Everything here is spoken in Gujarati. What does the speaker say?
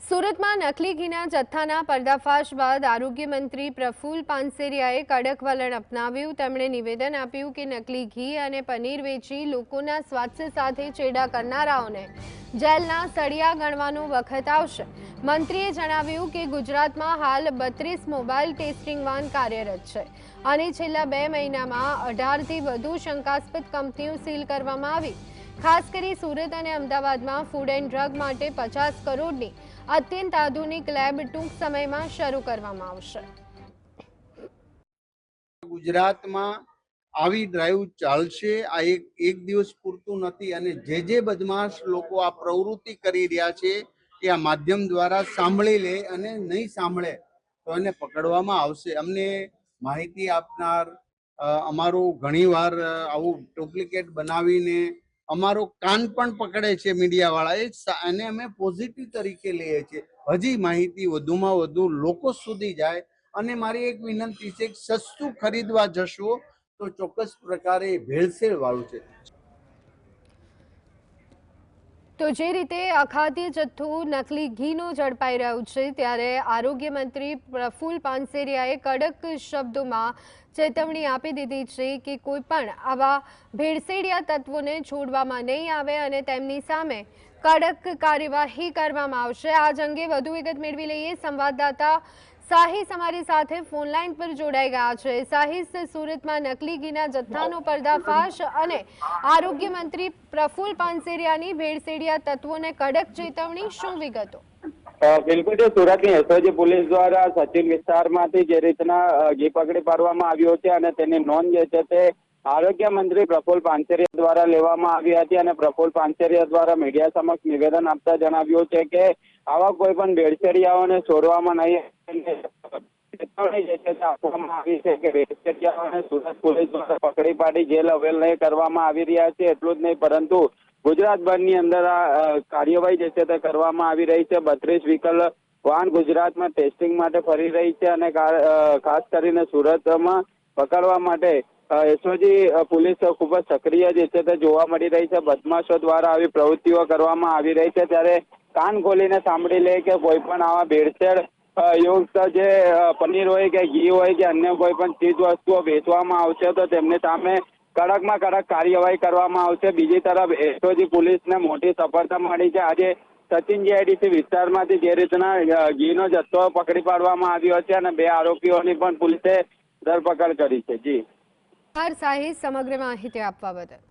સુરતમાં નકલી ઘીના જથ્થાના પર્દાફાશ બાદ આરોગ્ય મંત્રી પ્રફુલ પાનસેરિયાએ કડક વલણ અપનાવ્યું। તેમણે નિવેદન આપ્યું કે નકલી ઘી અને પનીર વેચી લોકોના સ્વાસ્થ્ય સાથે ચેડા કરનારાઓને જેલના સળિયા ગણવાનો વખત આવશે। મંત્રીએ જણાવ્યું કે ગુજરાતમાં હાલ 32 મોબાઈલ ટેસ્ટિંગ વાન કાર્યરત છે અને છેલ્લા 2 મહિનામાં 18થી વધુ શંકાસ્પદ કંપનીઓ સીલ કરવામાં આવી। ખાસ કરી સુરત અને અમદાવાદમાં ફૂડ એન્ડ ડ્રગ માટે 50 કરોડની અત્યંત આધુનિક લેબ ટૂંક સમયમાં શરૂ કરવામાં આવશે। ગુજરાતમાં આવી ડ્રાઈવ ચાલશે। આ એક દિવસ પૂરતું નથી અને જે બદમાશ લોકો આ પ્રવૃત્તિ કરી રહ્યા છે એ આ માધ્યમ દ્વારા સાંભળી લે અને નહીં સાંભળે તો એને પકડવામાં આવશે। અમને માહિતી આપનાર અમારું ઘણીવાર આવું ડુપ્લિકેટ બનાવીને અમારો કાન પણ પકડે છે મીડિયાવાળા, એને અમે પોઝિટિવ તરીકે લઈએ છીએ। હજી માહિતી વધુમાં વધુ લોકો સુધી જાય અને મારી એક વિનંતી છે કે સસ્તું ખરીદવા જશો તો ચોક્કસ પ્રકારે ભેળસેળ વાળું છે। તો જે રીતે અખાદ્ય જથ્થો નકલી ઘીનો ઝડપાઈ રહ્યો છે, ત્યારે આરોગ્ય મંત્રી પ્રફુલ પાનસેરિયાએ કડક શબ્દોમાં ચેતવણી આપી દીધી છે કે કોઈ પણ આવા ભેળસેળિયા તત્વોને છોડવામાં નહીં આવે અને તેમની સામે કડક કાર્યવાહી કરવામાં આવશે। આ અંગે વધુ વિગત મેળવી લઈએ। સંવાદદાતા સાહિસ અમારી સાથે ફોન લાઈન પર જોડાઈ ગયા છે। સાહિસ, સુરતમાં નકલી ઘીના જથ્થાનો પર્દાફાશ અને આરોગ્ય મંત્રી પ્રફુલ પાનસેરિયાની ભેળસેળિયા તત્વોને કડક ચેતવણી, શું વિગતો? બિલકુલ, સુરતની એસઓજી પોલીસ દ્વારા સચિન વિસ્તારમાંથી જે રીતના ઘી પકડી પાડવામાં આવ્યો છે અને તેની નોંધ જે છે તે આરોગ્ય મંત્રી પ્રફુલ પાનસેરિયા દ્વારા લેવામાં આવી હતી અને પ્રફુલ પાનસેરિયા દ્વારા મીડિયા સમક્ષ નિવેદન આપતા જણાવ્યું છે કે આવા કોઈ પણ ભેળસેળિયાઓને છોડવામાં નહીં ચેતવણી જે છે તે આપવામાં આવી છે કે ભેળસેળિયાઓને સુરત પોલીસ દ્વારા પકડી પાડી જેલ હવેલ કરવામાં આવી રહ્યા છે। એટલું જ નહીં પરંતુ ગુજરાતભરની અંદર આ કાર્યવાહી જે છે તે કરવામાં આવી રહી છે। 32 વ્હીકલ વાહન ગુજરાતમાં ટેસ્ટિંગ માટે ફરી રહી છે અને ખાસ કરીને સુરતમાં પકડવા માટે એસઓજી પોલીસ ખૂબ જ સક્રિય જે છે તે જોવા મળી રહી છે। બદમાશો દ્વારા આવી પ્રવૃત્તિઓ કરવામાં આવી રહી છે, ત્યારે કાન ખોલીને સાંભળી લે કે કોઈ પણ આવા ભેળસેળ યુક્ત જે પનીર હોય કે ઘી હોય કે અન્ય કોઈ પણ ચીજ વસ્તુઓ વેચવામાં આવશે તો તેમની સામે કડકમાં કડક કાર્યવાહી કરવામાં આવશે। બીજી તરફ એસઓજી પોલીસને મોટી સફળતા મળી છે। આજે સચિન જીઆઈડીસી વિસ્તારમાંથી જે રીતના ઘીનો જથ્થો પકડી પાડવામાં આવ્યો છે અને 2 આરોપીઓની પણ પોલીસે ધરપકડ કરી છે। જી સાહિસ, સમગ્ર માહિતી આપવા બદલ